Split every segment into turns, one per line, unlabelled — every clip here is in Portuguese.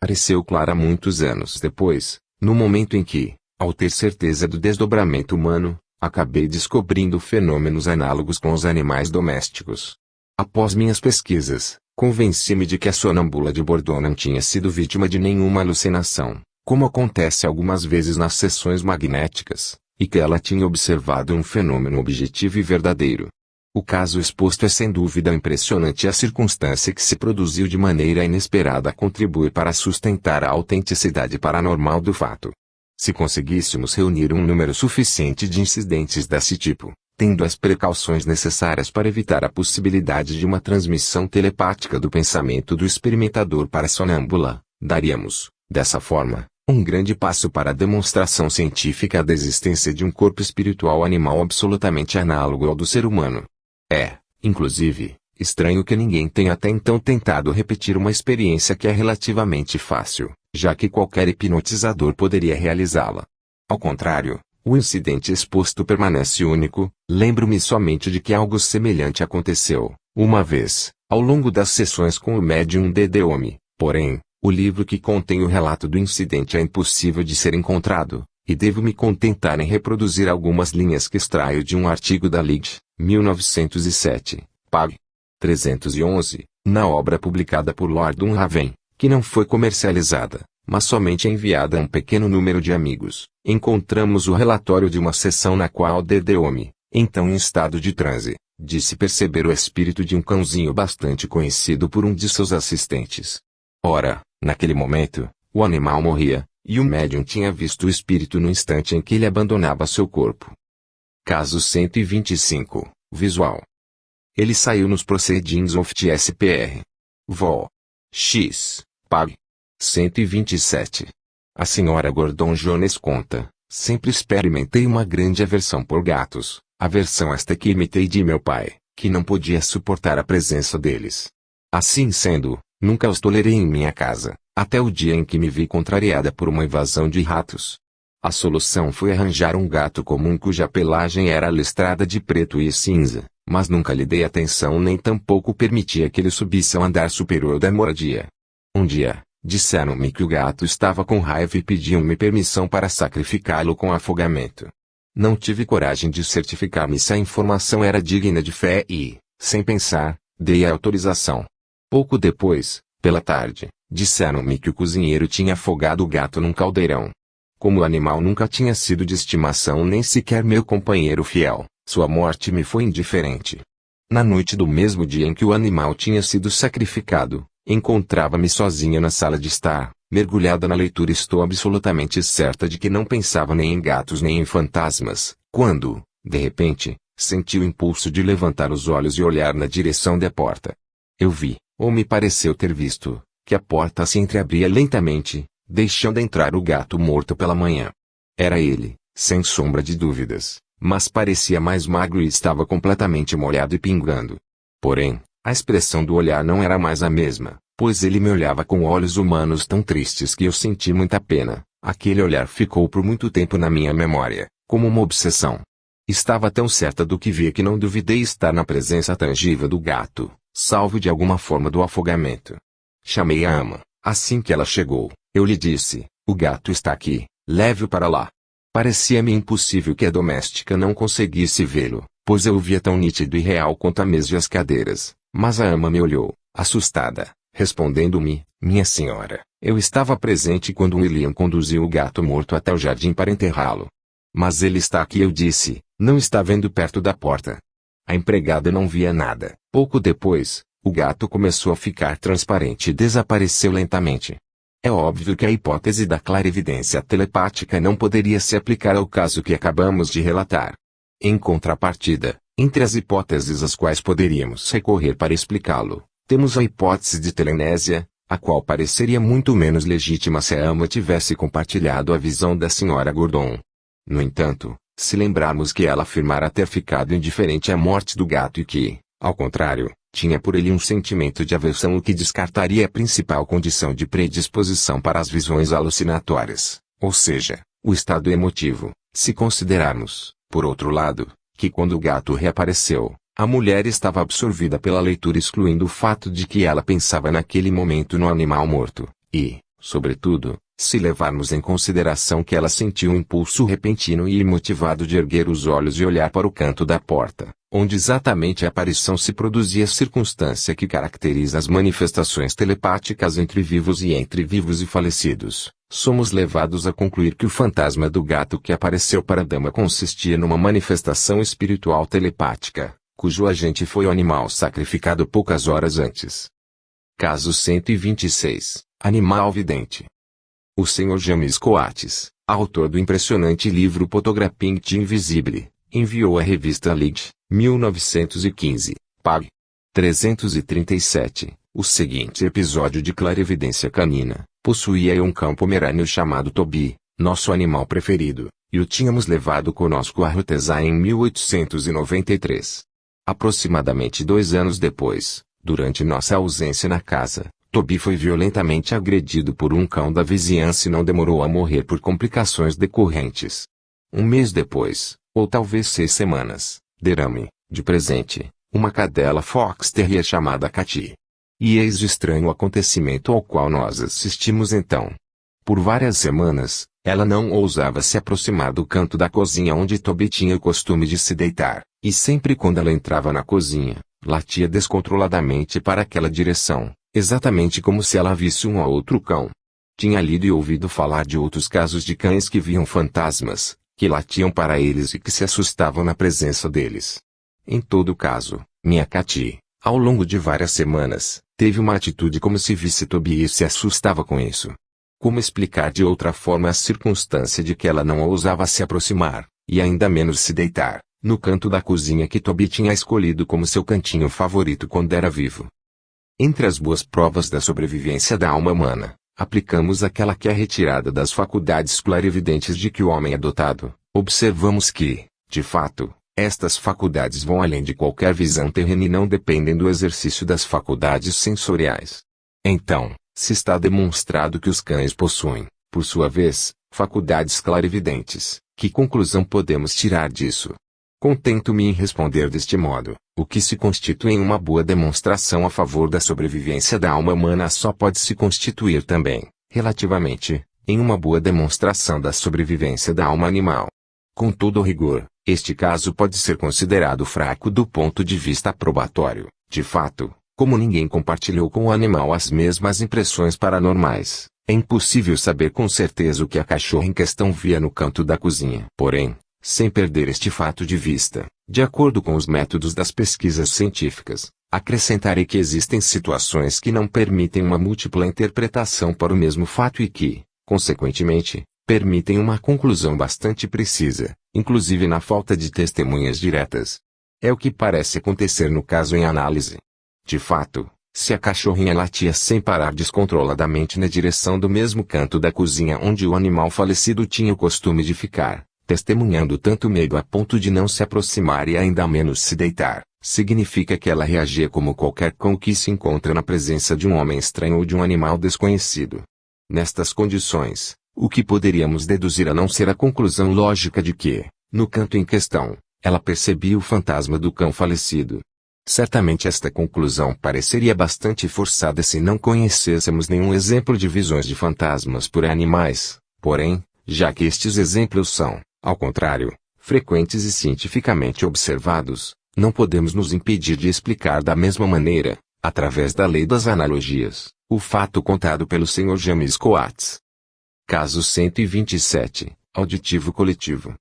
Pareceu clara muitos anos depois, no momento em que, ao ter certeza do desdobramento humano, acabei descobrindo fenômenos análogos com os animais domésticos. Após minhas pesquisas, convenci-me de que a sonâmbula de Bordeaux não tinha sido vítima de nenhuma alucinação, como acontece algumas vezes nas sessões magnéticas, e que ela tinha observado um fenômeno objetivo e verdadeiro. O caso exposto é sem dúvida impressionante e a circunstância que se produziu de maneira inesperada contribui para sustentar a autenticidade paranormal do fato. Se conseguíssemos reunir um número suficiente de incidentes desse tipo, tendo as precauções necessárias para evitar a possibilidade de uma transmissão telepática do pensamento do experimentador para a sonâmbula, daríamos, dessa forma, um grande passo para a demonstração científica da existência de um corpo espiritual animal absolutamente análogo ao do ser humano. É, inclusive, estranho que ninguém tenha até então tentado repetir uma experiência que é relativamente fácil, já que qualquer hipnotizador poderia realizá-la. Ao contrário, o incidente exposto permanece único. Lembro-me somente de que algo semelhante aconteceu, uma vez, ao longo das sessões com o médium Dedeomi. Porém, o livro que contém o relato do incidente é impossível de ser encontrado, e devo me contentar em reproduzir algumas linhas que extraio de um artigo da Liggett, 1907, pág. 311, na obra publicada por Lord Dunraven, que não foi comercializada, mas somente enviada a um pequeno número de amigos. Encontramos o relatório de uma sessão na qual Dedeomi, então em estado de transe, disse perceber o espírito de um cãozinho bastante conhecido por um de seus assistentes. Ora, naquele momento, o animal morria, e o médium tinha visto o espírito no instante em que ele abandonava seu corpo. Caso 125, visual. Ele saiu nos Proceedings of TSPR. Vol. X. Pag. 127. A senhora Gordon Jones conta: sempre experimentei uma grande aversão por gatos, aversão esta que imitei de meu pai, que não podia suportar a presença deles. Assim sendo, nunca os tolerei em minha casa, até o dia em que me vi contrariada por uma invasão de ratos. A solução foi arranjar um gato comum cuja pelagem era listrada de preto e cinza, mas nunca lhe dei atenção nem tampouco permitia que ele subisse ao andar superior da moradia. Um dia, disseram-me que o gato estava com raiva e pediam-me permissão para sacrificá-lo com afogamento. Não tive coragem de certificar-me se a informação era digna de fé e, sem pensar, dei a autorização. Pouco depois, pela tarde, disseram-me que o cozinheiro tinha afogado o gato num caldeirão. Como o animal nunca tinha sido de estimação nem sequer meu companheiro fiel, sua morte me foi indiferente. Na noite do mesmo dia em que o animal tinha sido sacrificado, encontrava-me sozinha na sala de estar, mergulhada na leitura. Estou absolutamente certa de que não pensava nem em gatos nem em fantasmas, quando, de repente, senti o impulso de levantar os olhos e olhar na direção da porta. Eu vi, ou me pareceu ter visto, que a porta se entreabria lentamente, deixando entrar o gato morto pela manhã. Era ele, sem sombra de dúvidas, mas parecia mais magro e estava completamente molhado e pingando. Porém, a expressão do olhar não era mais a mesma, pois ele me olhava com olhos humanos tão tristes que eu senti muita pena. Aquele olhar ficou por muito tempo na minha memória, como uma obsessão. Estava tão certa do que via que não duvidei estar na presença tangível do gato, salvo de alguma forma do afogamento. Chamei a ama. Assim que ela chegou, eu lhe disse: o gato está aqui, leve-o para lá. Parecia-me impossível que a doméstica não conseguisse vê-lo, pois eu o via tão nítido e real quanto a mesa e as cadeiras, mas a ama me olhou, assustada, respondendo-me: minha senhora, eu estava presente quando William conduziu o gato morto até o jardim para enterrá-lo. Mas ele está aqui, eu disse, não está vendo perto da porta. A empregada não via nada. Pouco depois, o gato começou a ficar transparente e desapareceu lentamente. É óbvio que a hipótese da clarividência telepática não poderia se aplicar ao caso que acabamos de relatar. Em contrapartida, entre as hipóteses às quais poderíamos recorrer para explicá-lo, temos a hipótese de telenésia, a qual pareceria muito menos legítima se a ama tivesse compartilhado a visão da senhora Gordon. No entanto, se lembrarmos que ela afirmara ter ficado indiferente à morte do gato e que, ao contrário, tinha por ele um sentimento de aversão, o que descartaria a principal condição de predisposição para as visões alucinatórias, ou seja, o estado emotivo. Se considerarmos, por outro lado, que quando o gato reapareceu, a mulher estava absorvida pela leitura, excluindo o fato de que ela pensava naquele momento no animal morto, e, Sobretudo, se levarmos em consideração que ela sentiu um impulso repentino e imotivado de erguer os olhos e olhar para o canto da porta, onde exatamente a aparição se produzia, circunstância que caracteriza as manifestações telepáticas entre vivos e falecidos, somos levados a concluir que o fantasma do gato que apareceu para a dama consistia numa manifestação espiritual telepática, cujo agente foi o animal sacrificado poucas horas antes. Caso 126. Animal vidente. O Sr. James Coates, autor do impressionante livro Photographing the Invisible, enviou à revista Lead, 1915, pág. 337, o seguinte episódio de clarividência canina. Possuía um cão pomerâneo chamado Toby, nosso animal preferido, e o tínhamos levado conosco a Rutesá em 1893. Aproximadamente 2 anos depois, durante nossa ausência na casa, Toby foi violentamente agredido por um cão da vizinhança e não demorou a morrer por complicações decorrentes. Um mês depois, ou talvez 6 semanas, deram-me, de presente, uma cadela fox terrier chamada Katy. E eis o estranho acontecimento ao qual nós assistimos então. Por várias semanas, ela não ousava se aproximar do canto da cozinha onde Toby tinha o costume de se deitar, e sempre quando ela entrava na cozinha, latia descontroladamente para aquela direção, exatamente como se ela visse um ou outro cão. Tinha lido e ouvido falar de outros casos de cães que viam fantasmas, que latiam para eles e que se assustavam na presença deles. Em todo caso, minha Katy, ao longo de várias semanas, teve uma atitude como se visse Toby e se assustava com isso. Como explicar de outra forma a circunstância de que ela não ousava se aproximar, e ainda menos se deitar, no canto da cozinha que Toby tinha escolhido como seu cantinho favorito quando era vivo? Entre as boas provas da sobrevivência da alma humana, aplicamos aquela que é retirada das faculdades clarividentes de que o homem é dotado. Observamos que, de fato, estas faculdades vão além de qualquer visão terrena e não dependem do exercício das faculdades sensoriais. Então, se está demonstrado que os cães possuem, por sua vez, faculdades clarividentes, que conclusão podemos tirar disso? Contento-me em responder deste modo: o que se constitui em uma boa demonstração a favor da sobrevivência da alma humana só pode se constituir também, relativamente, em uma boa demonstração da sobrevivência da alma animal. Com todo o rigor, este caso pode ser considerado fraco do ponto de vista probatório. De fato, como ninguém compartilhou com o animal as mesmas impressões paranormais, é impossível saber com certeza o que a cachorra em questão via no canto da cozinha. Porém, sem perder este fato de vista, de acordo com os métodos das pesquisas científicas, acrescentarei que existem situações que não permitem uma múltipla interpretação para o mesmo fato e que, consequentemente, permitem uma conclusão bastante precisa, inclusive na falta de testemunhas diretas. É o que parece acontecer no caso em análise. De fato, se a cachorrinha latia sem parar descontroladamente na direção do mesmo canto da cozinha onde o animal falecido tinha o costume de ficar, testemunhando tanto medo a ponto de não se aproximar e ainda menos se deitar, significa que ela reagia como qualquer cão que se encontra na presença de um homem estranho ou de um animal desconhecido. Nestas condições, o que poderíamos deduzir a não ser a conclusão lógica de que, no canto em questão, ela percebia o fantasma do cão falecido. Certamente esta conclusão pareceria bastante forçada se não conhecêssemos nenhum exemplo de visões de fantasmas por animais, porém, já que estes exemplos são, ao contrário, frequentes e cientificamente observados, não podemos nos impedir de explicar da mesma maneira, através da lei das analogias, o fato contado pelo Sr. James Coates. Caso 127, auditivo coletivo.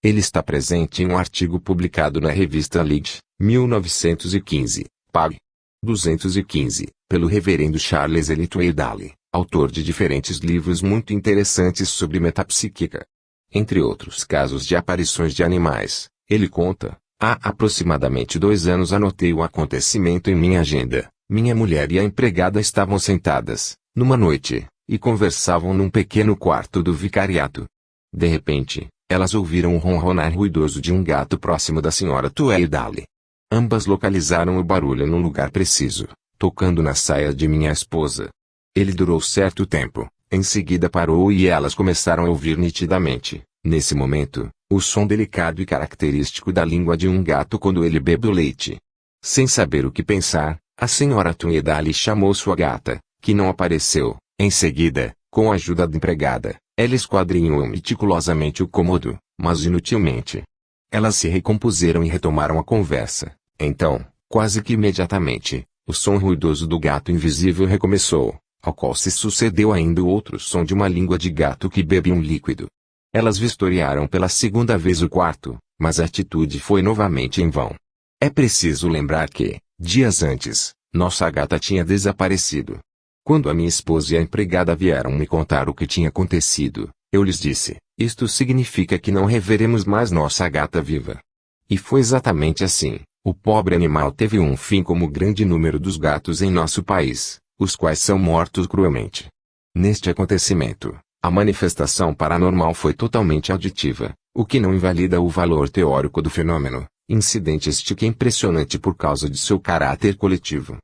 Ele está presente em um artigo publicado na revista Lead, 1915, pág. 215, pelo reverendo Charles L. Tweedale, autor de diferentes livros muito interessantes sobre metapsíquica. Entre outros casos de aparições de animais, ele conta: há aproximadamente 2 anos anotei o acontecimento em minha agenda. Minha mulher e a empregada estavam sentadas, numa noite, e conversavam num pequeno quarto do vicariato. De repente, elas ouviram o ronronar ruidoso de um gato próximo da senhora Tweedale. Ambas localizaram o barulho no lugar preciso, tocando na saia de minha esposa. Ele durou certo tempo, em seguida parou e elas começaram a ouvir nitidamente, nesse momento, o som delicado e característico da língua de um gato quando ele bebe o leite. Sem saber o que pensar, a senhora Tweedale chamou sua gata, que não apareceu, Em seguida, com a ajuda da empregada, ela esquadrinhou meticulosamente o cômodo, mas inutilmente. Elas se recompuseram e retomaram a conversa. Então, quase que imediatamente, o som ruidoso do gato invisível recomeçou, ao qual se sucedeu ainda o outro som de uma língua de gato que bebe um líquido. Elas vistoriaram pela segunda vez o quarto, mas a atitude foi novamente em vão. É preciso lembrar que, dias antes, nossa gata tinha desaparecido. Quando a minha esposa e a empregada vieram me contar o que tinha acontecido, eu lhes disse: isto significa que não reveremos mais nossa gata viva. E foi exatamente assim. O pobre animal teve um fim como o grande número dos gatos em nosso país, os quais são mortos cruelmente. Neste acontecimento, a manifestação paranormal foi totalmente auditiva, o que não invalida o valor teórico do fenômeno, incidente este que é impressionante por causa de seu caráter coletivo.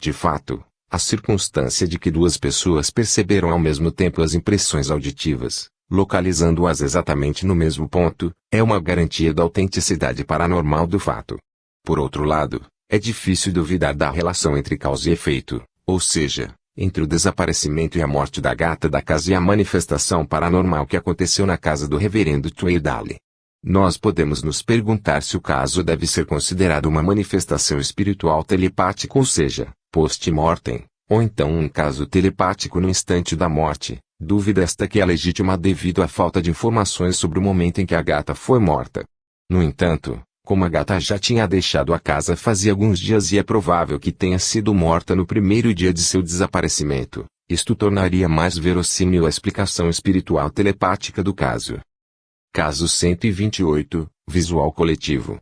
De fato, a circunstância de que duas pessoas perceberam ao mesmo tempo as impressões auditivas, localizando-as exatamente no mesmo ponto, é uma garantia da autenticidade paranormal do fato. Por outro lado, é difícil duvidar da relação entre causa e efeito, ou seja, entre o desaparecimento e a morte da gata da casa e a manifestação paranormal que aconteceu na casa do reverendo Tweedale. Nós podemos nos perguntar se o caso deve ser considerado uma manifestação espiritual telepática, ou seja, post-mortem, ou então um caso telepático no instante da morte, dúvida esta que é legítima devido à falta de informações sobre o momento em que a gata foi morta. No entanto, como a gata já tinha deixado a casa fazia alguns dias e é provável que tenha sido morta no primeiro dia de seu desaparecimento, isto tornaria mais verossímil a explicação espiritual telepática do caso. Caso 128, Visual Coletivo.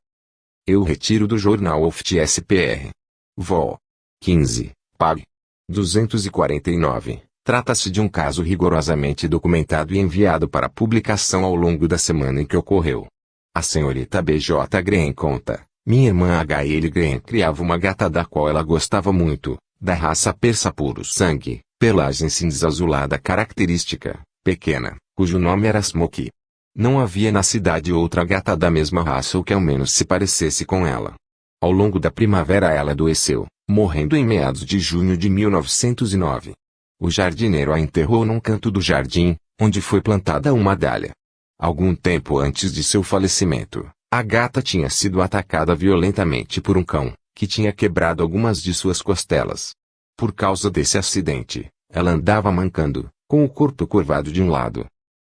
Eu retiro do jornal OFT-SPR. Vol. 15, Pag. 249. Trata-se de um caso rigorosamente documentado e enviado para publicação ao longo da semana em que ocorreu. A senhorita B.J. Graham conta: minha irmã H.L. Graham criava uma gata da qual ela gostava muito, da raça persa puro sangue, pelagem cinza azulada característica, pequena, cujo nome era Smokey. Não havia na cidade outra gata da mesma raça ou que ao menos se parecesse com ela. Ao longo da primavera ela adoeceu, morrendo em meados de junho de 1909. O jardineiro a enterrou num canto do jardim, onde foi plantada uma dália. Algum tempo antes de seu falecimento, a gata tinha sido atacada violentamente por um cão, que tinha quebrado algumas de suas costelas. Por causa desse acidente, ela andava mancando, com o corpo curvado de um lado.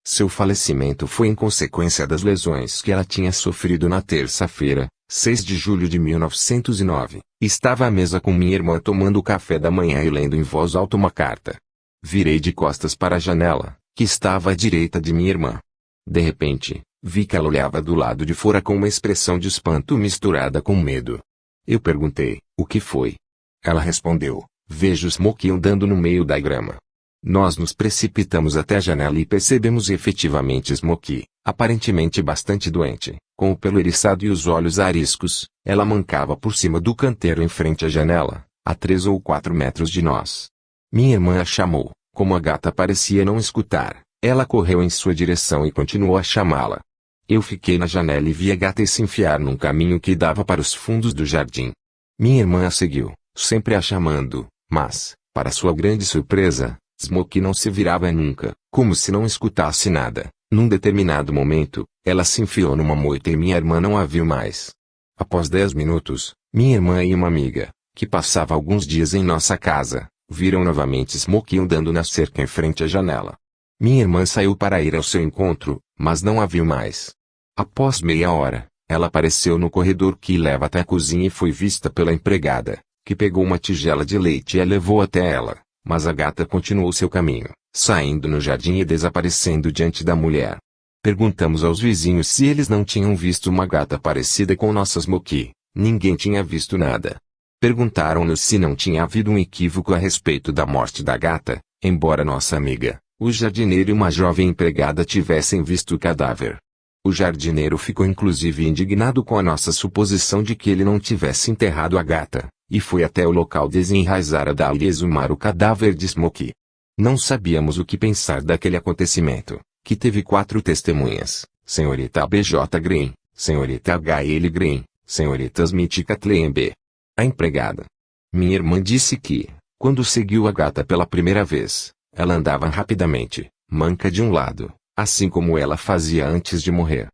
Seu falecimento foi em consequência das lesões que ela tinha sofrido na terça-feira, 6 de julho de 1909. Estava à mesa com minha irmã tomando o café da manhã e lendo em voz alta uma carta. Virei de costas para a janela, que estava à direita de minha irmã. De repente, vi que ela olhava do lado de fora com uma expressão de espanto misturada com medo. Eu perguntei: o que foi? Ela respondeu: vejo Smokey andando no meio da grama. Nós nos precipitamos até a janela e percebemos efetivamente Smokey, aparentemente bastante doente, com o pelo eriçado e os olhos ariscos. Ela mancava por cima do canteiro em frente à janela, a 3 ou 4 metros de nós. Minha irmã a chamou. Como a gata parecia não escutar, ela correu em sua direção e continuou a chamá-la. Eu fiquei na janela e vi a gata se enfiar num caminho que dava para os fundos do jardim. Minha irmã a seguiu, sempre a chamando, mas, para sua grande surpresa, Smokey não se virava nunca, como se não escutasse nada. Num determinado momento, ela se enfiou numa moita e minha irmã não a viu mais. Após 10 minutos, minha irmã e uma amiga, que passava alguns dias em nossa casa, viram novamente Smokey andando na cerca em frente à janela. Minha irmã saiu para ir ao seu encontro, mas não a viu mais. Após meia hora, ela apareceu no corredor que leva até a cozinha e foi vista pela empregada, que pegou uma tigela de leite e a levou até ela. Mas a gata continuou seu caminho, saindo no jardim e desaparecendo diante da mulher. Perguntamos aos vizinhos se eles não tinham visto uma gata parecida com nossa Smokey. Ninguém tinha visto nada. Perguntaram-nos se não tinha havido um equívoco a respeito da morte da gata, embora nossa amiga, o jardineiro e uma jovem empregada tivessem visto o cadáver. O jardineiro ficou inclusive indignado com a nossa suposição de que ele não tivesse enterrado a gata, e foi até o local desenraizar a dália e exumar o cadáver de Smokey. Não sabíamos o que pensar daquele acontecimento, que teve 4 testemunhas: senhorita B.J. Green, senhorita H.L. Green, senhorita Smith e Kathleen B. A empregada. Minha irmã disse que, quando seguiu a gata pela primeira vez, Ela andava rapidamente, manca de um lado, assim como ela fazia antes de morrer.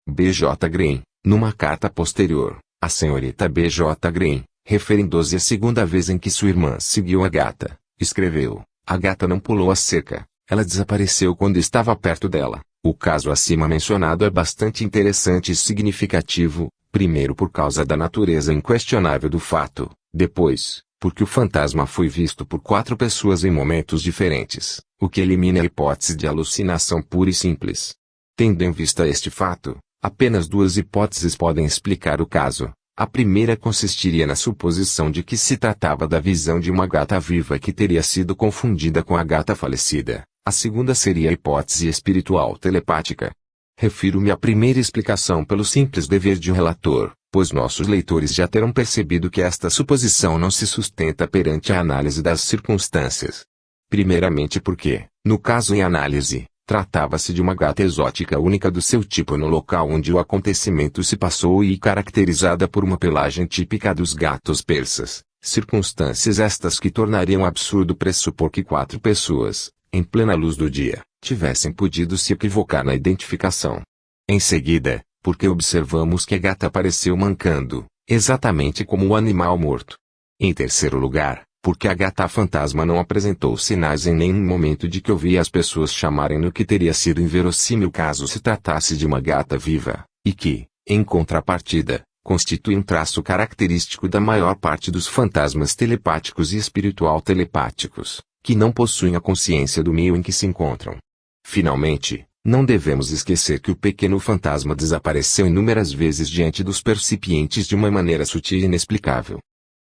B.J. Green, numa carta posterior, a senhorita B.J. Green, referindo-se à segunda vez em que sua irmã seguiu a gata, escreveu: a gata não pulou a cerca, ela desapareceu quando estava perto dela. O caso acima mencionado é bastante interessante e significativo, primeiro por causa da natureza inquestionável do fato, depois, porque o fantasma foi visto por 4 pessoas em momentos diferentes, o que elimina a hipótese de alucinação pura e simples. Tendo em vista este fato, apenas 2 hipóteses podem explicar o caso. A primeira consistiria na suposição de que se tratava da visão de uma gata viva que teria sido confundida com a gata falecida. A segunda seria a hipótese espiritual telepática. Refiro-me à primeira explicação pelo simples dever de um relator, pois nossos leitores já terão percebido que esta suposição não se sustenta perante a análise das circunstâncias. Primeiramente porque, no caso em análise, tratava-se de uma gata exótica única do seu tipo no local onde o acontecimento se passou e caracterizada por uma pelagem típica dos gatos persas, circunstâncias estas que tornariam absurdo pressupor que 4 pessoas, em plena luz do dia, tivessem podido se equivocar na identificação. Em seguida, porque observamos que a gata apareceu mancando, exatamente como o animal morto. Em terceiro lugar, porque a gata fantasma não apresentou sinais em nenhum momento de que ouvia as pessoas chamarem no que teria sido inverossímil caso se tratasse de uma gata viva, e que, em contrapartida, constitui um traço característico da maior parte dos fantasmas telepáticos e espiritual telepáticos, que não possuem a consciência do meio em que se encontram. Finalmente, não devemos esquecer que o pequeno fantasma desapareceu inúmeras vezes diante dos percipientes de uma maneira sutil e inexplicável.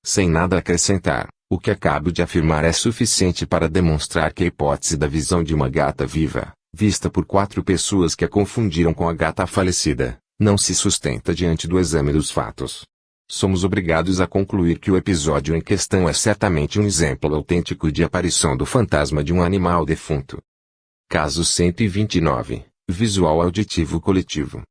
Sem nada a acrescentar, o que acabo de afirmar é suficiente para demonstrar que a hipótese da visão de uma gata viva, vista por 4 pessoas que a confundiram com a gata falecida, não se sustenta diante do exame dos fatos. Somos obrigados a concluir que o episódio em questão é certamente um exemplo autêntico de aparição do fantasma de um animal defunto. Caso 129. Visual auditivo coletivo.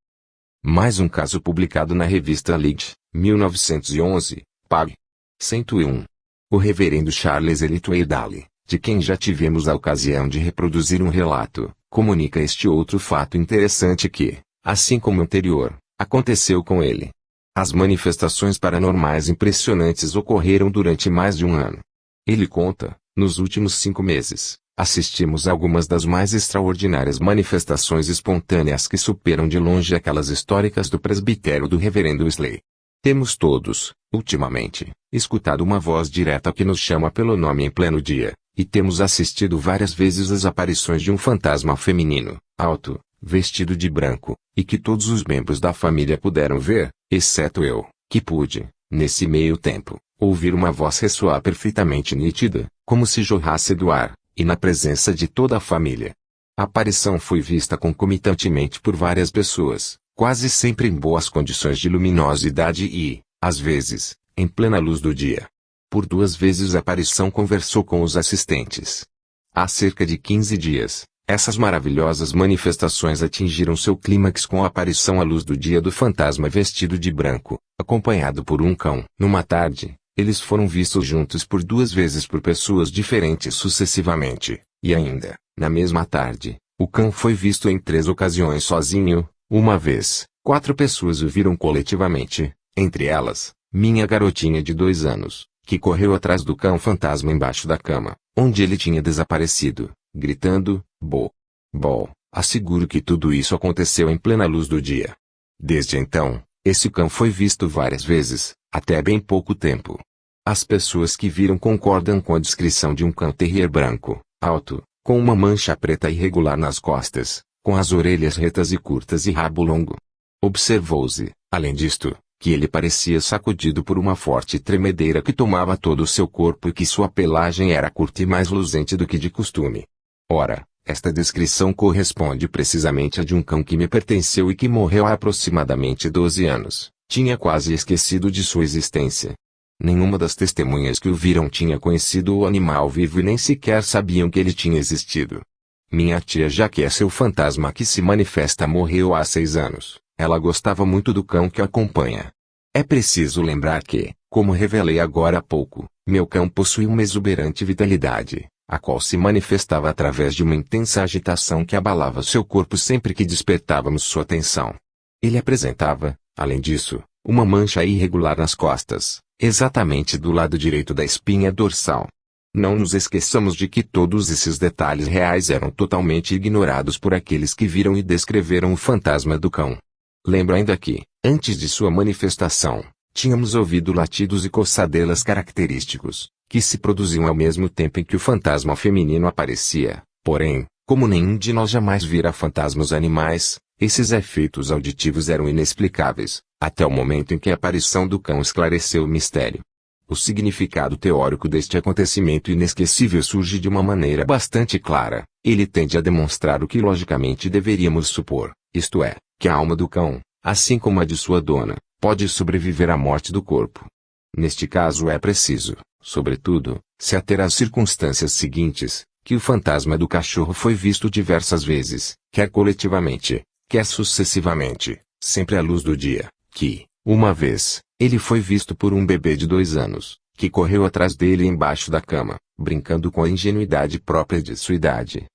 Mais um caso publicado na revista Lead, 1911, pág. 101. O reverendo Charles Elitway Daly, de quem já tivemos a ocasião de reproduzir um relato, comunica este outro fato interessante que, assim como o anterior, aconteceu com ele. As manifestações paranormais impressionantes ocorreram durante mais de um ano. Ele conta, nos últimos 5 meses, assistimos a algumas das mais extraordinárias manifestações espontâneas que superam de longe aquelas históricas do presbitério do reverendo Wesley. Temos todos, ultimamente, escutado uma voz direta que nos chama pelo nome em pleno dia, e temos assistido várias vezes às aparições de um fantasma feminino, alto, vestido de branco, e que todos os membros da família puderam ver, exceto eu, que pude, nesse meio tempo, ouvir uma voz ressoar perfeitamente nítida, como se jorrasse do ar, e na presença de toda a família. A aparição foi vista concomitantemente por várias pessoas, quase sempre em boas condições de luminosidade e, às vezes, em plena luz do dia. Por 2 vezes a aparição conversou com os assistentes. Há cerca de 15 dias, essas maravilhosas manifestações atingiram seu clímax com a aparição à luz do dia do fantasma vestido de branco, acompanhado por um cão. Numa tarde, eles foram vistos juntos por 2 vezes por pessoas diferentes sucessivamente, e ainda, na mesma tarde, o cão foi visto em 3 ocasiões sozinho. Uma vez, 4 pessoas o viram coletivamente, entre elas, minha garotinha de 2 anos, que correu atrás do cão fantasma embaixo da cama, onde ele tinha desaparecido, gritando, "Bo! Bo!". Asseguro que tudo isso aconteceu em plena luz do dia. Desde então, esse cão foi visto várias vezes, até bem pouco tempo. As pessoas que viram concordam com a descrição de um cão terrier branco, alto, com uma mancha preta irregular nas costas, com as orelhas retas e curtas e rabo longo. Observou-se, além disto, que ele parecia sacudido por uma forte tremedeira que tomava todo o seu corpo e que sua pelagem era curta e mais luzente do que de costume. Ora, esta descrição corresponde precisamente à de um cão que me pertenceu e que morreu há aproximadamente 12 anos. Tinha quase esquecido de sua existência. Nenhuma das testemunhas que o viram tinha conhecido o animal vivo e nem sequer sabiam que ele tinha existido. Minha tia, já que é seu fantasma que se manifesta, morreu há 6 anos. Ela gostava muito do cão que a acompanha. É preciso lembrar que, como revelei agora há pouco, meu cão possui uma exuberante vitalidade, a qual se manifestava através de uma intensa agitação que abalava seu corpo sempre que despertávamos sua atenção. Ele apresentava, além disso, uma mancha irregular nas costas, exatamente do lado direito da espinha dorsal. Não nos esqueçamos de que todos esses detalhes reais eram totalmente ignorados por aqueles que viram e descreveram o fantasma do cão. Lembro ainda que, antes de sua manifestação, tínhamos ouvido latidos e coçadelas característicos, que se produziam ao mesmo tempo em que o fantasma feminino aparecia. Porém, como nenhum de nós jamais vira fantasmas animais, esses efeitos auditivos eram inexplicáveis, até o momento em que a aparição do cão esclareceu o mistério. O significado teórico deste acontecimento inesquecível surge de uma maneira bastante clara. Ele tende a demonstrar o que logicamente deveríamos supor, isto é, que a alma do cão, assim como a de sua dona, pode sobreviver à morte do corpo. Neste caso é preciso, sobretudo, se ater às circunstâncias seguintes, que o fantasma do cachorro foi visto diversas vezes, quer coletivamente, quer sucessivamente, sempre à luz do dia, que, uma vez, ele foi visto por um bebê de 2 anos, que correu atrás dele embaixo da cama, brincando com a ingenuidade própria de sua idade,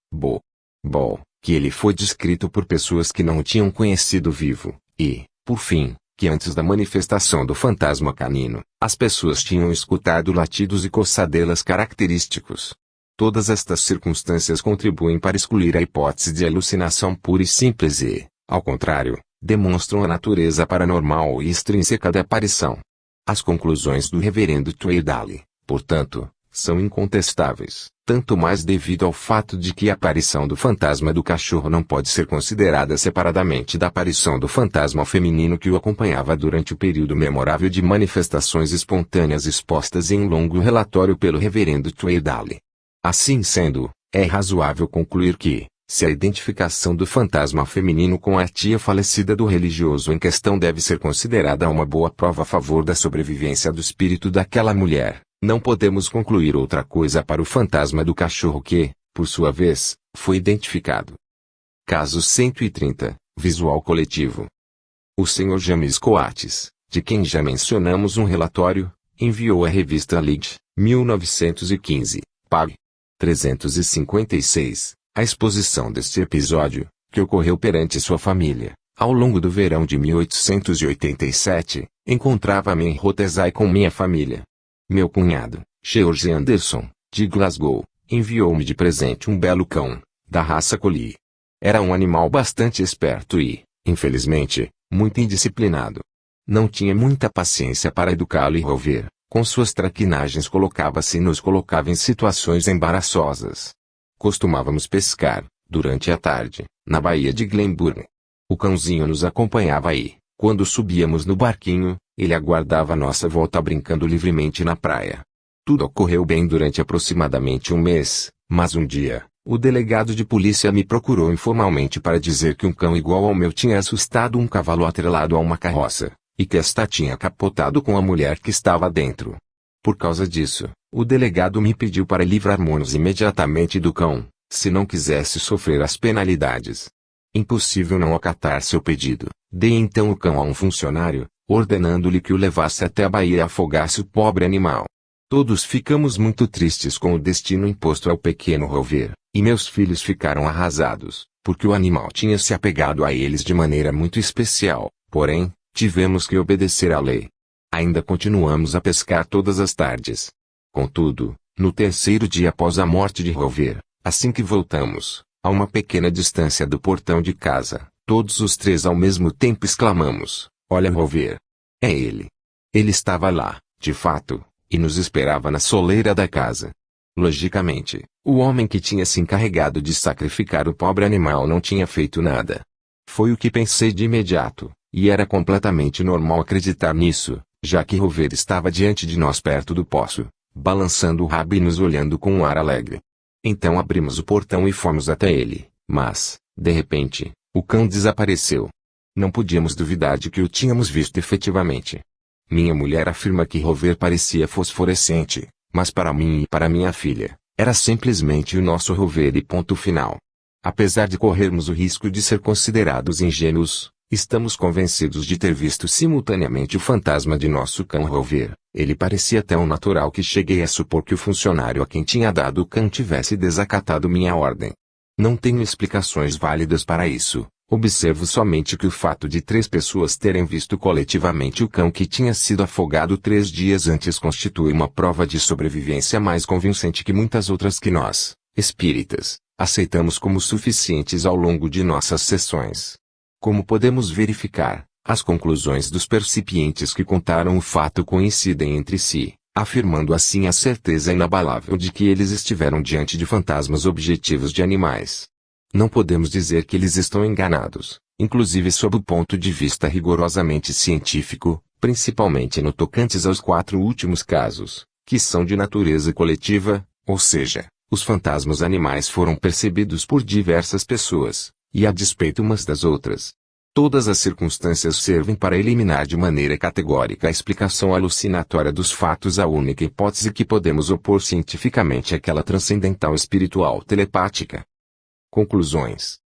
que ele foi descrito por pessoas que não o tinham conhecido vivo, e, por fim, que antes da manifestação do fantasma canino, as pessoas tinham escutado latidos e coçadelas característicos. Todas estas circunstâncias contribuem para excluir a hipótese de alucinação pura e simples e, ao contrário, demonstram a natureza paranormal e extrínseca da aparição. As conclusões do reverendo Tweedale, portanto, são incontestáveis, tanto mais devido ao fato de que a aparição do fantasma do cachorro não pode ser considerada separadamente da aparição do fantasma feminino que o acompanhava durante o período memorável de manifestações espontâneas expostas em um longo relatório pelo reverendo Tweedale. Assim sendo, é razoável concluir que, se a identificação do fantasma feminino com a tia falecida do religioso em questão deve ser considerada uma boa prova a favor da sobrevivência do espírito daquela mulher, não podemos concluir outra coisa para o fantasma do cachorro que, por sua vez, foi identificado. Caso 130, Visual coletivo. O Sr. James Coates, de quem já mencionamos um relatório, enviou à revista Lead, 1915, pág. 356, a exposição deste episódio, que ocorreu perante sua família, ao longo do verão de 1887, encontrava-me em Rothesay com minha família. Meu cunhado, George Anderson, de Glasgow, enviou-me de presente um belo cão, da raça Collie. Era um animal bastante esperto e, infelizmente, muito indisciplinado. Não tinha muita paciência para educá-lo e Rover, com suas traquinagens nos colocava em situações embaraçosas. Costumávamos pescar, durante a tarde, na baía de Glenburn. O cãozinho nos acompanhava e, quando subíamos no barquinho, ele aguardava nossa volta brincando livremente na praia. Tudo ocorreu bem durante aproximadamente um mês, mas um dia, o delegado de polícia me procurou informalmente para dizer que um cão igual ao meu tinha assustado um cavalo atrelado a uma carroça, e que esta tinha capotado com a mulher que estava dentro. Por causa disso, o delegado me pediu para livrarmos-nos imediatamente do cão, se não quisesse sofrer as penalidades. Impossível não acatar seu pedido. Dei então o cão a um funcionário, ordenando-lhe que o levasse até a baía e afogasse o pobre animal. Todos ficamos muito tristes com o destino imposto ao pequeno Rover, e meus filhos ficaram arrasados, porque o animal tinha se apegado a eles de maneira muito especial. Porém, tivemos que obedecer à lei. Ainda continuamos a pescar todas as tardes. Contudo, no terceiro dia após a morte de Rover, assim que voltamos, a uma pequena distância do portão de casa, todos os três ao mesmo tempo exclamamos: "Olha Rover! É ele!" Ele estava lá, de fato, e nos esperava na soleira da casa. Logicamente, o homem que tinha se encarregado de sacrificar o pobre animal não tinha feito nada. Foi o que pensei de imediato, e era completamente normal acreditar nisso, já que Rover estava diante de nós perto do poço, balançando o rabo e nos olhando com um ar alegre. Então abrimos o portão e fomos até ele, mas, de repente, o cão desapareceu. Não podíamos duvidar de que o tínhamos visto efetivamente. Minha mulher afirma que Rover parecia fosforescente, mas para mim e para minha filha, era simplesmente o nosso Rover e ponto final. Apesar de corrermos o risco de ser considerados ingênuos, Estamos convencidos de ter visto simultaneamente o fantasma de nosso cão Rover. Ele parecia tão natural que cheguei a supor que o funcionário a quem tinha dado o cão tivesse desacatado minha ordem. Não tenho explicações válidas para isso. Observo somente que o fato de 3 pessoas terem visto coletivamente o cão que tinha sido afogado 3 dias antes constitui uma prova de sobrevivência mais convincente que muitas outras que nós, espíritas, aceitamos como suficientes ao longo de nossas sessões. Como podemos verificar, as conclusões dos percipientes que contaram o fato coincidem entre si, afirmando assim a certeza inabalável de que eles estiveram diante de fantasmas objetivos de animais. Não podemos dizer que eles estão enganados, inclusive sob o ponto de vista rigorosamente científico, principalmente no tocantes aos 4 últimos casos, que são de natureza coletiva, ou seja, os fantasmas animais foram percebidos por diversas pessoas, e a despeito umas das outras. Todas as circunstâncias servem para eliminar de maneira categórica a explicação alucinatória dos fatos. A única hipótese que podemos opor cientificamente é aquela transcendental espiritual telepática. Conclusões.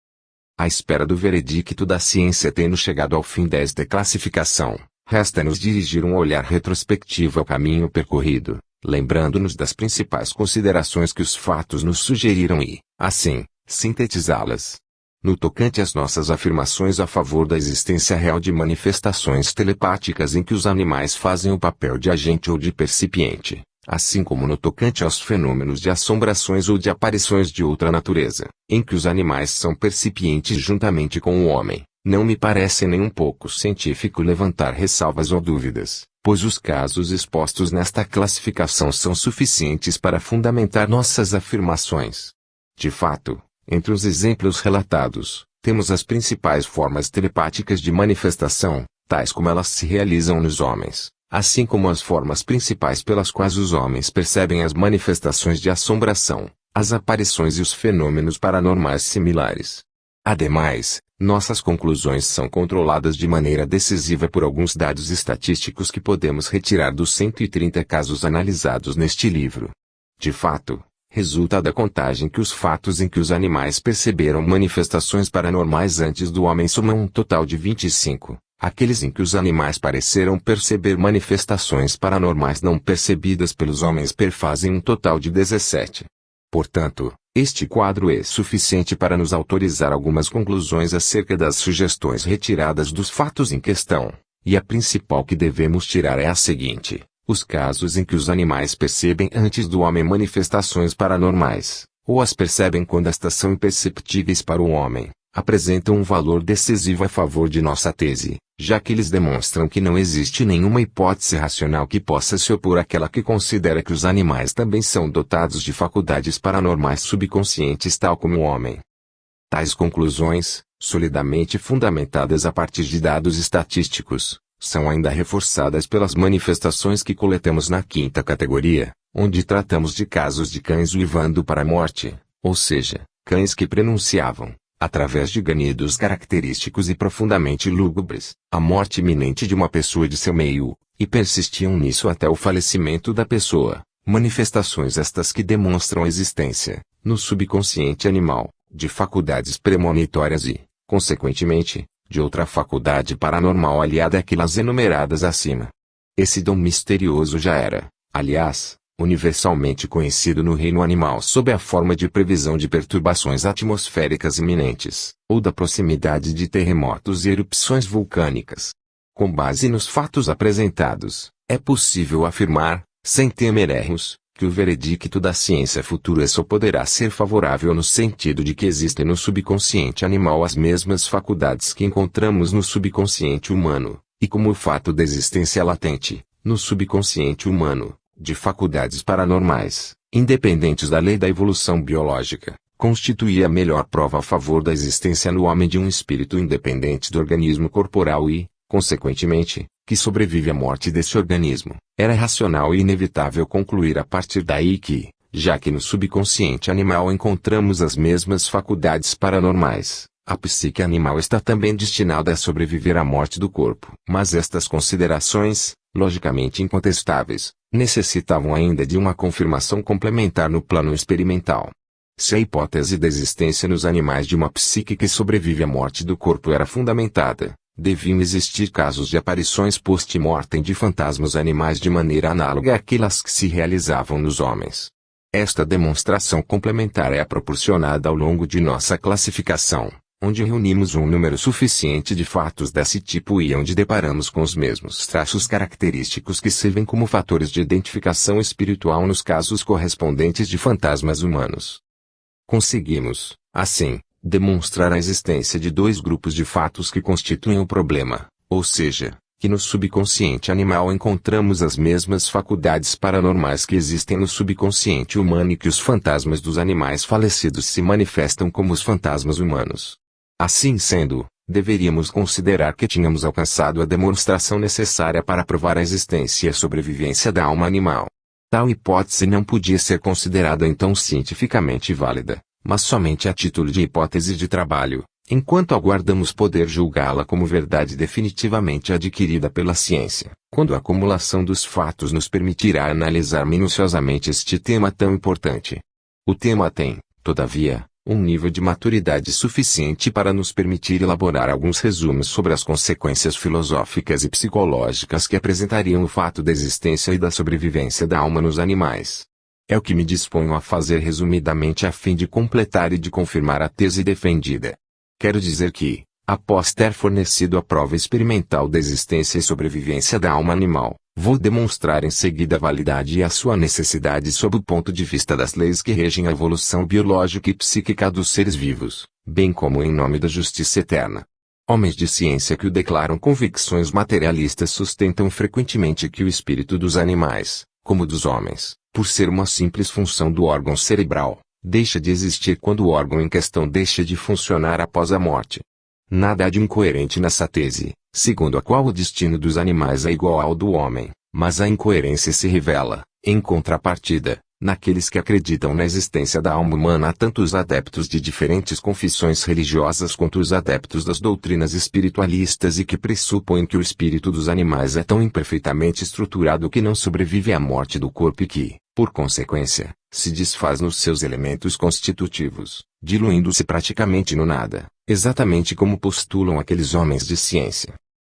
À espera do veredicto da ciência tendo chegado ao fim desta classificação, resta-nos dirigir um olhar retrospectivo ao caminho percorrido, lembrando-nos das principais considerações que os fatos nos sugeriram e, assim, sintetizá-las. No tocante às nossas afirmações a favor da existência real de manifestações telepáticas em que os animais fazem o papel de agente ou de percipiente, assim como no tocante aos fenômenos de assombrações ou de aparições de outra natureza, em que os animais são percipientes juntamente com o homem, não me parece nem um pouco científico levantar ressalvas ou dúvidas, pois os casos expostos nesta classificação são suficientes para fundamentar nossas afirmações. De fato, entre os exemplos relatados, temos as principais formas telepáticas de manifestação, tais como elas se realizam nos homens, assim como as formas principais pelas quais os homens percebem as manifestações de assombração, as aparições e os fenômenos paranormais similares. Ademais, nossas conclusões são controladas de maneira decisiva por alguns dados estatísticos que podemos retirar dos 130 casos analisados neste livro. De fato, resulta da contagem que os fatos em que os animais perceberam manifestações paranormais antes do homem somam um total de 25. Aqueles em que os animais pareceram perceber manifestações paranormais não percebidas pelos homens perfazem um total de 17. Portanto, este quadro é suficiente para nos autorizar algumas conclusões acerca das sugestões retiradas dos fatos em questão, e a principal que devemos tirar é a seguinte: os casos em que os animais percebem antes do homem manifestações paranormais, ou as percebem quando estas são imperceptíveis para o homem, apresentam um valor decisivo a favor de nossa tese, já que eles demonstram que não existe nenhuma hipótese racional que possa se opor àquela que considera que os animais também são dotados de faculdades paranormais subconscientes tal como o homem. Tais conclusões, solidamente fundamentadas a partir de dados estatísticos, são ainda reforçadas pelas manifestações que coletamos na 5ª categoria, onde tratamos de casos de cães uivando para a morte, ou seja, cães que prenunciavam, através de ganidos característicos e profundamente lúgubres, a morte iminente de uma pessoa de seu meio, e persistiam nisso até o falecimento da pessoa, manifestações estas que demonstram a existência, no subconsciente animal, de faculdades premonitórias e, consequentemente, de outra faculdade paranormal aliada àquelas enumeradas acima. Esse dom misterioso já era, aliás, universalmente conhecido no reino animal sob a forma de previsão de perturbações atmosféricas iminentes, ou da proximidade de terremotos e erupções vulcânicas. Com base nos fatos apresentados, é possível afirmar, sem temer erros, que o veredicto da ciência futura só poderá ser favorável no sentido de que existem no subconsciente animal as mesmas faculdades que encontramos no subconsciente humano, e como o fato da existência latente, no subconsciente humano, de faculdades paranormais, independentes da lei da evolução biológica, constituía a melhor prova a favor da existência no homem de um espírito independente do organismo corporal e, consequentemente, que sobrevive à morte desse organismo. Era racional e inevitável concluir a partir daí que, já que no subconsciente animal encontramos as mesmas faculdades paranormais, a psique animal está também destinada a sobreviver à morte do corpo. Mas estas considerações, logicamente incontestáveis, necessitavam ainda de uma confirmação complementar no plano experimental. Se a hipótese da existência nos animais de uma psique que sobrevive à morte do corpo era fundamentada, deviam existir casos de aparições post-mortem de fantasmas animais de maneira análoga àquelas que se realizavam nos homens. Esta demonstração complementar é proporcionada ao longo de nossa classificação, onde reunimos um número suficiente de fatos desse tipo e onde deparamos com os mesmos traços característicos que servem como fatores de identificação espiritual nos casos correspondentes de fantasmas humanos. Conseguimos, assim, demonstrar a existência de dois grupos de fatos que constituem o problema, ou seja, que no subconsciente animal encontramos as mesmas faculdades paranormais que existem no subconsciente humano e que os fantasmas dos animais falecidos se manifestam como os fantasmas humanos. Assim sendo, deveríamos considerar que tínhamos alcançado a demonstração necessária para provar a existência e a sobrevivência da alma animal. Tal hipótese não podia ser considerada então cientificamente válida, mas somente a título de hipótese de trabalho, enquanto aguardamos poder julgá-la como verdade definitivamente adquirida pela ciência, quando a acumulação dos fatos nos permitirá analisar minuciosamente este tema tão importante. O tema tem, todavia, um nível de maturidade suficiente para nos permitir elaborar alguns resumos sobre as consequências filosóficas e psicológicas que apresentariam o fato da existência e da sobrevivência da alma nos animais. É o que me disponho a fazer resumidamente a fim de completar e de confirmar a tese defendida. Quero dizer que, após ter fornecido a prova experimental da existência e sobrevivência da alma animal, vou demonstrar em seguida a validade e a sua necessidade sob o ponto de vista das leis que regem a evolução biológica e psíquica dos seres vivos, bem como em nome da justiça eterna. Homens de ciência que o declaram convicções materialistas sustentam frequentemente que o espírito dos animais, como dos homens, por ser uma simples função do órgão cerebral, deixa de existir quando o órgão em questão deixa de funcionar após a morte. Nada há de incoerente nessa tese, segundo a qual o destino dos animais é igual ao do homem, mas a incoerência se revela, em contrapartida, naqueles que acreditam na existência da alma humana. Há tanto os adeptos de diferentes confissões religiosas quanto os adeptos das doutrinas espiritualistas e que pressupõem que o espírito dos animais é tão imperfeitamente estruturado que não sobrevive à morte do corpo e que, por consequência, se desfaz nos seus elementos constitutivos, diluindo-se praticamente no nada, exatamente como postulam aqueles homens de ciência.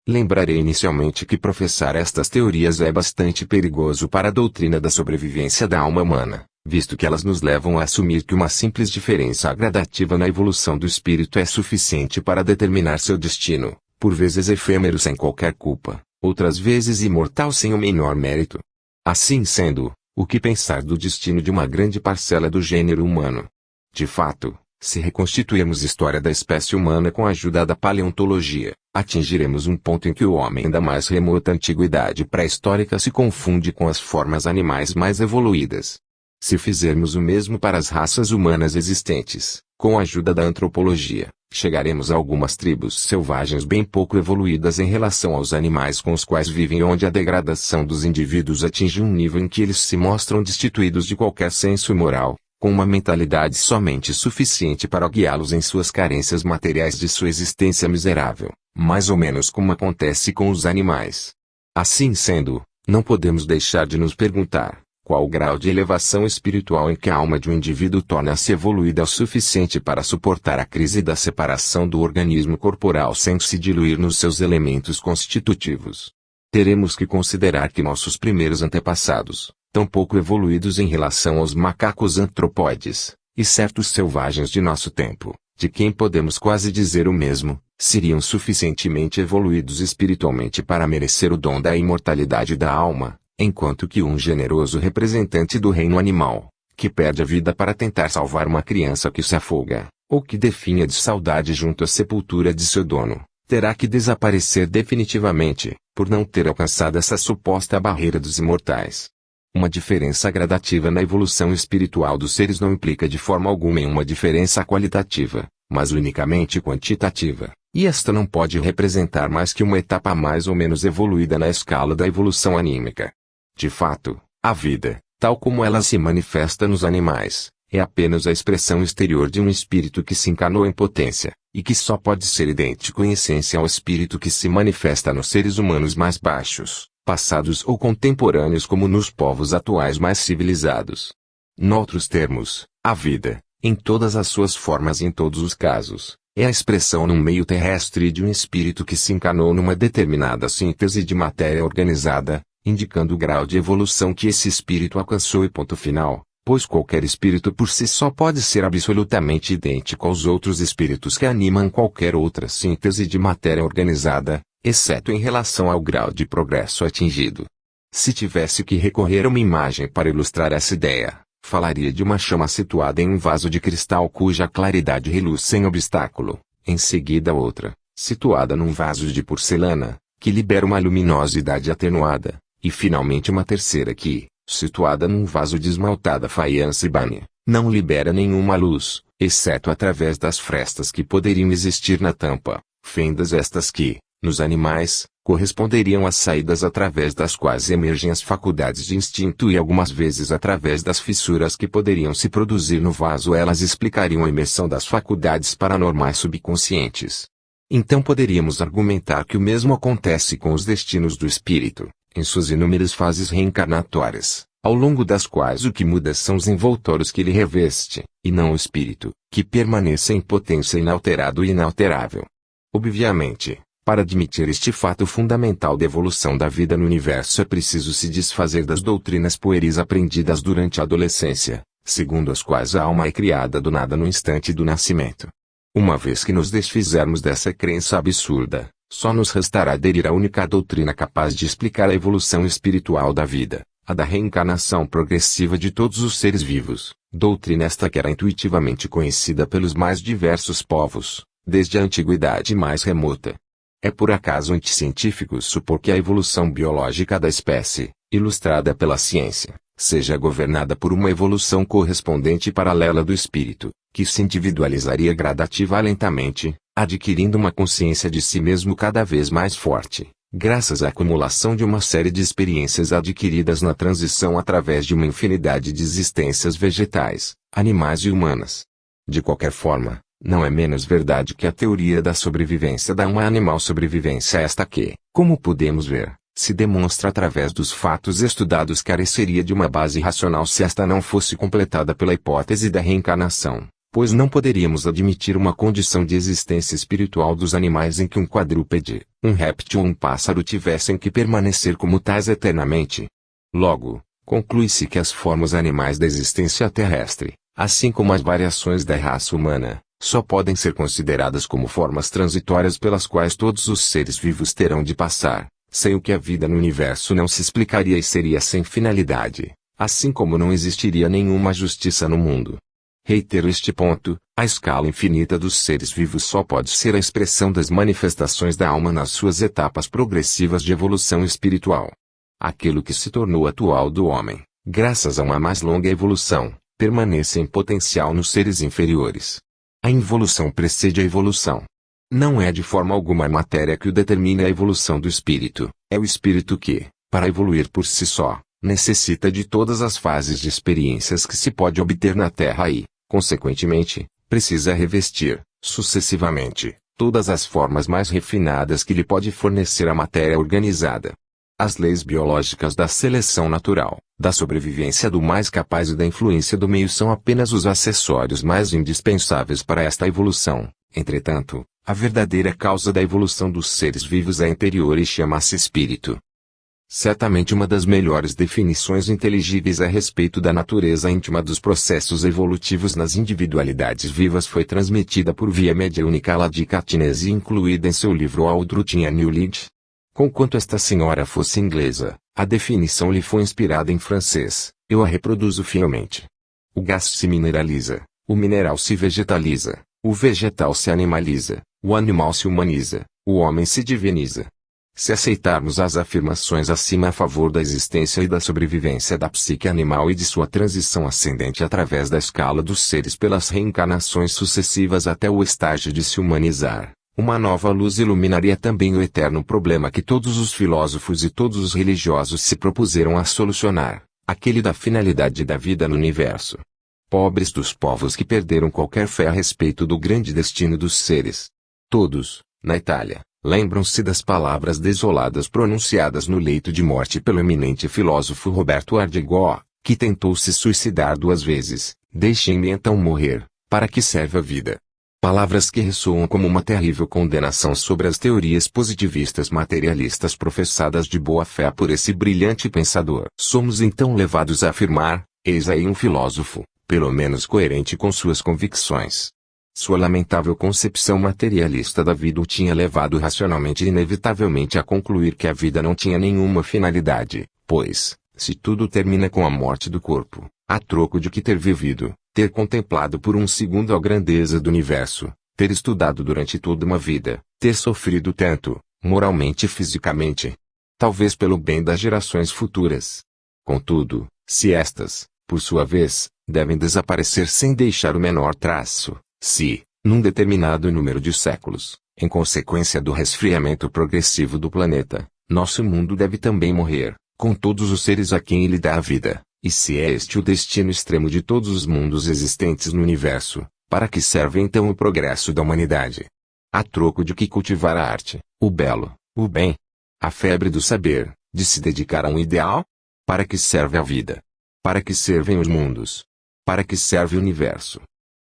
Lembrarei inicialmente que professar estas teorias é bastante perigoso para a doutrina da sobrevivência da alma humana, visto que elas nos levam a assumir que uma simples diferença gradativa na evolução do espírito é suficiente para determinar seu destino, por vezes efêmero sem qualquer culpa, outras vezes imortal sem o menor mérito. Assim sendo, o que pensar do destino de uma grande parcela do gênero humano? De fato, se reconstituirmos a história da espécie humana com a ajuda da paleontologia, atingiremos um ponto em que o homem da mais remota antiguidade pré-histórica se confunde com as formas animais mais evoluídas. Se fizermos o mesmo para as raças humanas existentes, com a ajuda da antropologia, chegaremos a algumas tribos selvagens bem pouco evoluídas em relação aos animais com os quais vivem, onde a degradação dos indivíduos atinge um nível em que eles se mostram destituídos de qualquer senso moral, com uma mentalidade somente suficiente para guiá-los em suas carências materiais de sua existência miserável, mais ou menos como acontece com os animais. Assim sendo, não podemos deixar de nos perguntar, qual o grau de elevação espiritual em que a alma de um indivíduo torna-se evoluída o suficiente para suportar a crise da separação do organismo corporal sem se diluir nos seus elementos constitutivos. Teremos que considerar que nossos primeiros antepassados, tão pouco evoluídos em relação aos macacos antropóides, e certos selvagens de nosso tempo, de quem podemos quase dizer o mesmo, seriam suficientemente evoluídos espiritualmente para merecer o dom da imortalidade da alma, enquanto que um generoso representante do reino animal, que perde a vida para tentar salvar uma criança que se afoga, ou que definha de saudade junto à sepultura de seu dono, terá que desaparecer definitivamente, por não ter alcançado essa suposta barreira dos imortais. Uma diferença gradativa na evolução espiritual dos seres não implica de forma alguma em uma diferença qualitativa, mas unicamente quantitativa, e esta não pode representar mais que uma etapa mais ou menos evoluída na escala da evolução anímica. De fato, a vida, tal como ela se manifesta nos animais, é apenas a expressão exterior de um espírito que se encarnou em potência, e que só pode ser idêntico em essência ao espírito que se manifesta nos seres humanos mais baixos, passados ou contemporâneos, como nos povos atuais mais civilizados. Noutros termos, a vida, em todas as suas formas e em todos os casos, É a expressão num meio terrestre de um espírito que se encarnou numa determinada síntese de matéria organizada, indicando o grau de evolução que esse espírito alcançou e ponto final, pois qualquer espírito por si só pode ser absolutamente idêntico aos outros espíritos que animam qualquer outra síntese de matéria organizada, exceto em relação ao grau de progresso atingido. Se tivesse que recorrer a uma imagem para ilustrar essa ideia, falaria de uma chama situada em um vaso de cristal cuja claridade reluz sem obstáculo, em seguida outra, situada num vaso de porcelana, que libera uma luminosidade atenuada, e finalmente uma terceira que, situada num vaso de esmaltada faiança ibane, não libera nenhuma luz, exceto através das frestas que poderiam existir na tampa, fendas estas que, nos animais, corresponderiam às saídas através das quais emergem as faculdades de instinto e algumas vezes através das fissuras que poderiam se produzir no vaso elas explicariam a imersão das faculdades paranormais subconscientes. Então poderíamos argumentar que o mesmo acontece com os destinos do espírito, em suas inúmeras fases reencarnatórias, ao longo das quais o que muda são os envoltórios que ele reveste, e não o espírito, que permanece em potência inalterado e inalterável. Obviamente, para admitir este fato fundamental da evolução da vida no universo é preciso se desfazer das doutrinas pueris aprendidas durante a adolescência, segundo as quais a alma é criada do nada no instante do nascimento. Uma vez que nos desfizermos dessa crença absurda, só nos restará aderir à única doutrina capaz de explicar a evolução espiritual da vida, a da reencarnação progressiva de todos os seres vivos, doutrina esta que era intuitivamente conhecida pelos mais diversos povos, desde a antiguidade mais remota. É por acaso anticientífico supor que a evolução biológica da espécie, ilustrada pela ciência, seja governada por uma evolução correspondente paralela do espírito, que se individualizaria gradativa lentamente, adquirindo uma consciência de si mesmo cada vez mais forte, graças à acumulação de uma série de experiências adquiridas na transição através de uma infinidade de existências vegetais, animais e humanas. De qualquer forma, não é menos verdade que a teoria da sobrevivência da alma animal sobrevivência esta que, como podemos ver, se demonstra através dos fatos estudados careceria de uma base racional se esta não fosse completada pela hipótese da reencarnação, pois não poderíamos admitir uma condição de existência espiritual dos animais em que um quadrúpede, um réptil ou um pássaro tivessem que permanecer como tais eternamente. Logo, conclui-se que as formas animais da existência terrestre, assim como as variações da raça humana, só podem ser consideradas como formas transitórias pelas quais todos os seres vivos terão de passar, sem o que a vida no universo não se explicaria e seria sem finalidade, assim como não existiria nenhuma justiça no mundo. Reitero este ponto, a escala infinita dos seres vivos só pode ser a expressão das manifestações da alma nas suas etapas progressivas de evolução espiritual. Aquilo que se tornou atual do homem, graças a uma mais longa evolução, permanece em potencial nos seres inferiores. A involução precede a evolução. Não é de forma alguma a matéria que o determina a evolução do espírito, é o espírito que, para evoluir por si só, necessita de todas as fases de experiências que se pode obter na Terra e, consequentemente, precisa revestir, sucessivamente, todas as formas mais refinadas que lhe pode fornecer a matéria organizada. As leis biológicas da seleção natural, da sobrevivência do mais capaz e da influência do meio são apenas os acessórios mais indispensáveis para esta evolução. Entretanto, a verdadeira causa da evolução dos seres vivos é interior e chama-se espírito. Certamente uma das melhores definições inteligíveis a respeito da natureza íntima dos processos evolutivos nas individualidades vivas foi transmitida por via mediúnica a Lady Catinese e incluída em seu livro Aldrich and Newlid. Conquanto esta senhora fosse inglesa, a definição lhe foi inspirada em francês, eu a reproduzo fielmente. O gás se mineraliza, o mineral se vegetaliza, o vegetal se animaliza, o animal se humaniza, o homem se diviniza. Se aceitarmos as afirmações acima a favor da existência e da sobrevivência da psique animal e de sua transição ascendente através da escala dos seres pelas reencarnações sucessivas até o estágio de se humanizar, uma nova luz iluminaria também o eterno problema que todos os filósofos e todos os religiosos se propuseram a solucionar, aquele da finalidade da vida no universo. Pobres dos povos que perderam qualquer fé a respeito do grande destino dos seres. Todos, na Itália, lembram-se das palavras desoladas pronunciadas no leito de morte pelo eminente filósofo Roberto Ardigó, que tentou se suicidar 2 vezes. Deixem-me então morrer, para que serve a vida? Palavras que ressoam como uma terrível condenação sobre as teorias positivistas materialistas professadas de boa fé por esse brilhante pensador. Somos então levados a afirmar: eis aí um filósofo, pelo menos coerente com suas convicções. Sua lamentável concepção materialista da vida o tinha levado racionalmente e inevitavelmente a concluir que a vida não tinha nenhuma finalidade, pois, se tudo termina com a morte do corpo, a troco de que ter vivido, ter contemplado por um segundo a grandeza do universo, ter estudado durante toda uma vida, ter sofrido tanto, moralmente e fisicamente, talvez pelo bem das gerações futuras. Contudo, se estas, por sua vez, devem desaparecer sem deixar o menor traço, se, num determinado número de séculos, em consequência do resfriamento progressivo do planeta, nosso mundo deve também morrer, com todos os seres a quem ele dá a vida, e se é este o destino extremo de todos os mundos existentes no universo, para que serve então o progresso da humanidade? A troco de que cultivar a arte, o belo, o bem, a febre do saber, de se dedicar a um ideal? Para que serve a vida? Para que servem os mundos? Para que serve o universo?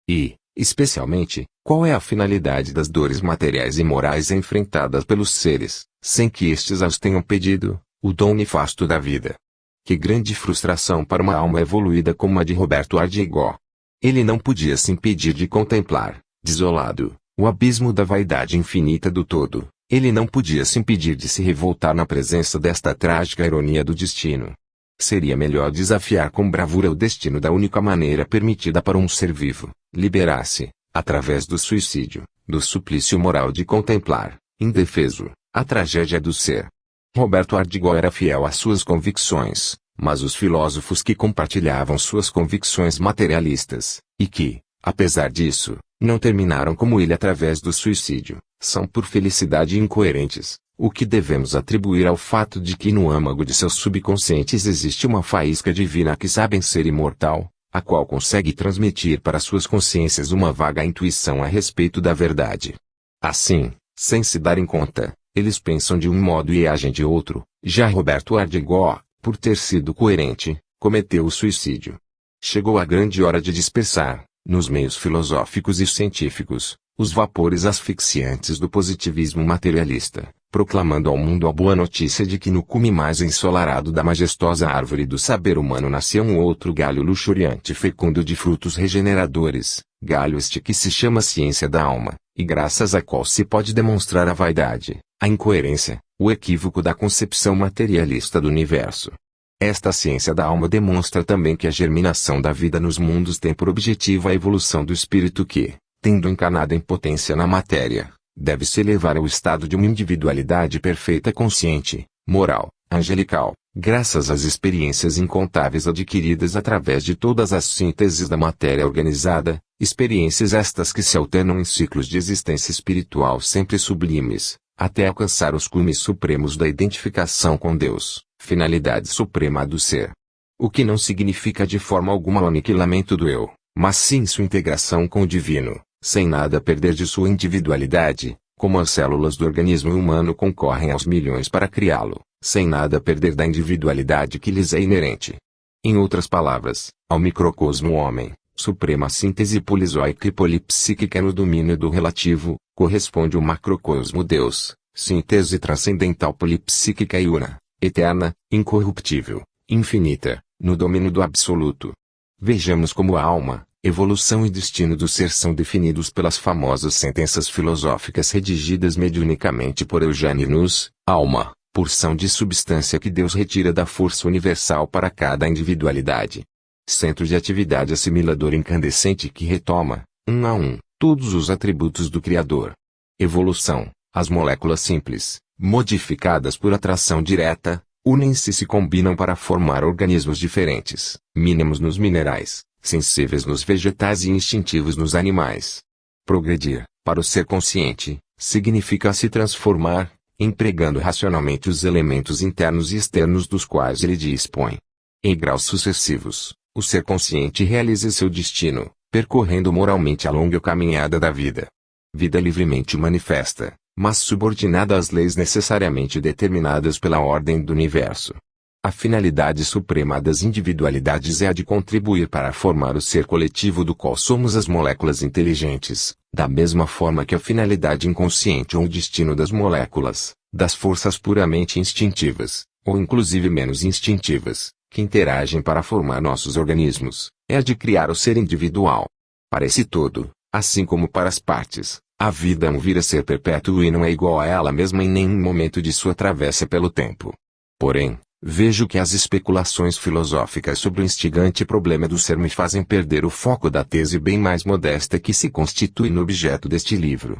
E, especialmente, qual é a finalidade das dores materiais e morais enfrentadas pelos seres, sem que estes as tenham pedido, o dom nefasto da vida? Que grande frustração para uma alma evoluída como a de Roberto Ardigó. Ele não podia se impedir de contemplar, desolado, o abismo da vaidade infinita do todo. Ele não podia se impedir de se revoltar na presença desta trágica ironia do destino. Seria melhor desafiar com bravura o destino da única maneira permitida para um ser vivo, liberar-se, através do suicídio, do suplício moral de contemplar, indefeso, a tragédia do ser. Roberto Ardigó era fiel às suas convicções, mas os filósofos que compartilhavam suas convicções materialistas, e que, apesar disso, não terminaram como ele através do suicídio, são por felicidade incoerentes, o que devemos atribuir ao fato de que no âmago de seus subconscientes existe uma faísca divina que sabem ser imortal, a qual consegue transmitir para suas consciências uma vaga intuição a respeito da verdade. Assim, sem se darem conta, eles pensam de um modo e agem de outro. Já Roberto Ardigó, por ter sido coerente, cometeu o suicídio. Chegou a grande hora de dispersar, nos meios filosóficos e científicos, os vapores asfixiantes do positivismo materialista, proclamando ao mundo a boa notícia de que no cume mais ensolarado da majestosa árvore do saber humano nascia um outro galho luxuriante e fecundo de frutos regeneradores, galho este que se chama ciência da alma, e graças a qual se pode demonstrar a vaidade, a incoerência, o equívoco da concepção materialista do universo. Esta ciência da alma demonstra também que a germinação da vida nos mundos tem por objetivo a evolução do espírito que, tendo encarnado em potência na matéria, deve se elevar ao estado de uma individualidade perfeita consciente, moral, angelical, graças às experiências incontáveis adquiridas através de todas as sínteses da matéria organizada, experiências estas que se alternam em ciclos de existência espiritual sempre sublimes, até alcançar os cumes supremos da identificação com Deus, finalidade suprema do ser. O que não significa de forma alguma o aniquilamento do eu, mas sim sua integração com o divino, sem nada perder de sua individualidade, como as células do organismo humano concorrem aos milhões para criá-lo, sem nada perder da individualidade que lhes é inerente. Em outras palavras, ao microcosmo homem, suprema síntese polizoica e polipsíquica no domínio do relativo, corresponde o macrocosmo Deus, síntese transcendental polipsíquica e una, eterna, incorruptível, infinita, no domínio do absoluto. Vejamos como a alma, evolução e destino do ser são definidos pelas famosas sentenças filosóficas redigidas mediunicamente por Eugênio Nus: alma, porção de substância que Deus retira da força universal para cada individualidade. Centro de atividade assimilador incandescente que retoma, um a um, todos os atributos do Criador. Evolução: as moléculas simples, modificadas por atração direta, unem-se e se combinam para formar organismos diferentes, mínimos nos minerais, sensíveis nos vegetais e instintivos nos animais. Progredir, para o ser consciente, significa se transformar, empregando racionalmente os elementos internos e externos dos quais ele dispõe. Em graus sucessivos, o ser consciente realiza seu destino, percorrendo moralmente a longa caminhada da vida. Vida livremente manifesta, mas subordinada às leis necessariamente determinadas pela ordem do universo. A finalidade suprema das individualidades é a de contribuir para formar o ser coletivo do qual somos as moléculas inteligentes, Da mesma forma que a finalidade inconsciente ou o destino das moléculas, das forças puramente instintivas, ou inclusive menos instintivas, que interagem para formar nossos organismos, é a de criar o ser individual. Para esse todo, assim como para as partes, a vida não vira ser perpétuo e não é igual a ela mesma em nenhum momento de sua travessa pelo tempo. Porém, vejo que as especulações filosóficas sobre o instigante problema do ser me fazem perder o foco da tese bem mais modesta que se constitui no objeto deste livro.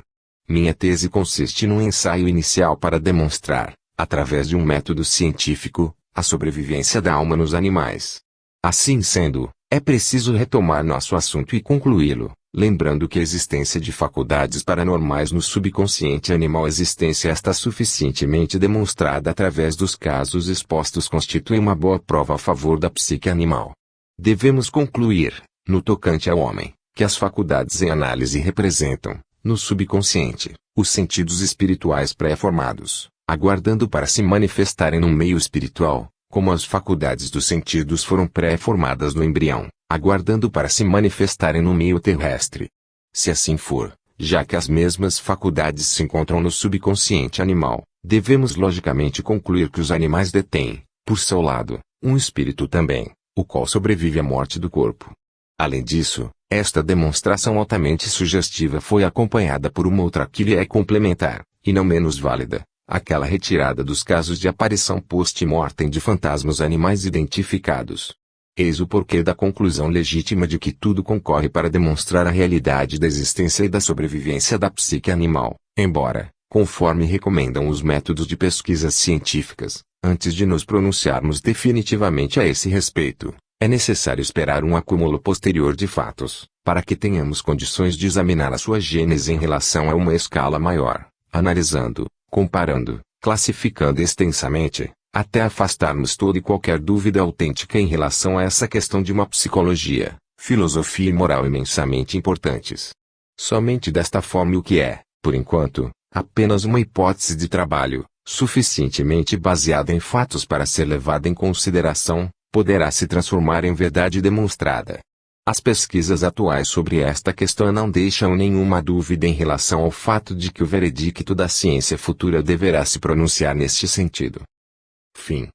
Minha tese consiste num ensaio inicial para demonstrar, através de um método científico, a sobrevivência da alma nos animais. Assim sendo, é preciso retomar nosso assunto e concluí-lo, lembrando que a existência de faculdades paranormais no subconsciente animal, existência esta suficientemente demonstrada através dos casos expostos, constitui uma boa prova a favor da psique animal. Devemos concluir, no tocante ao homem, que as faculdades em análise representam, no subconsciente, os sentidos espirituais pré-formados, aguardando para se manifestarem no meio espiritual, como as faculdades dos sentidos foram pré-formadas no embrião, aguardando para se manifestarem no meio terrestre. Se assim for, já que as mesmas faculdades se encontram no subconsciente animal, devemos logicamente concluir que os animais detêm, por seu lado, um espírito também, o qual sobrevive à morte do corpo. Além disso, esta demonstração altamente sugestiva foi acompanhada por uma outra que lhe é complementar, e não menos válida, aquela retirada dos casos de aparição post-mortem de fantasmas animais identificados. Eis o porquê da conclusão legítima de que tudo concorre para demonstrar a realidade da existência e da sobrevivência da psique animal, embora, conforme recomendam os métodos de pesquisas científicas, antes de nos pronunciarmos definitivamente a esse respeito, é necessário esperar um acúmulo posterior de fatos, para que tenhamos condições de examinar a sua gênese em relação a uma escala maior, analisando, comparando, classificando extensamente, até afastarmos toda e qualquer dúvida autêntica em relação a essa questão de uma psicologia, filosofia e moral imensamente importantes. Somente desta forma o que é, por enquanto, apenas uma hipótese de trabalho, suficientemente baseada em fatos para ser levada em consideração, poderá se transformar em verdade demonstrada. As pesquisas atuais sobre esta questão não deixam nenhuma dúvida em relação ao fato de que o veredicto da ciência futura deverá se pronunciar neste sentido. Fim.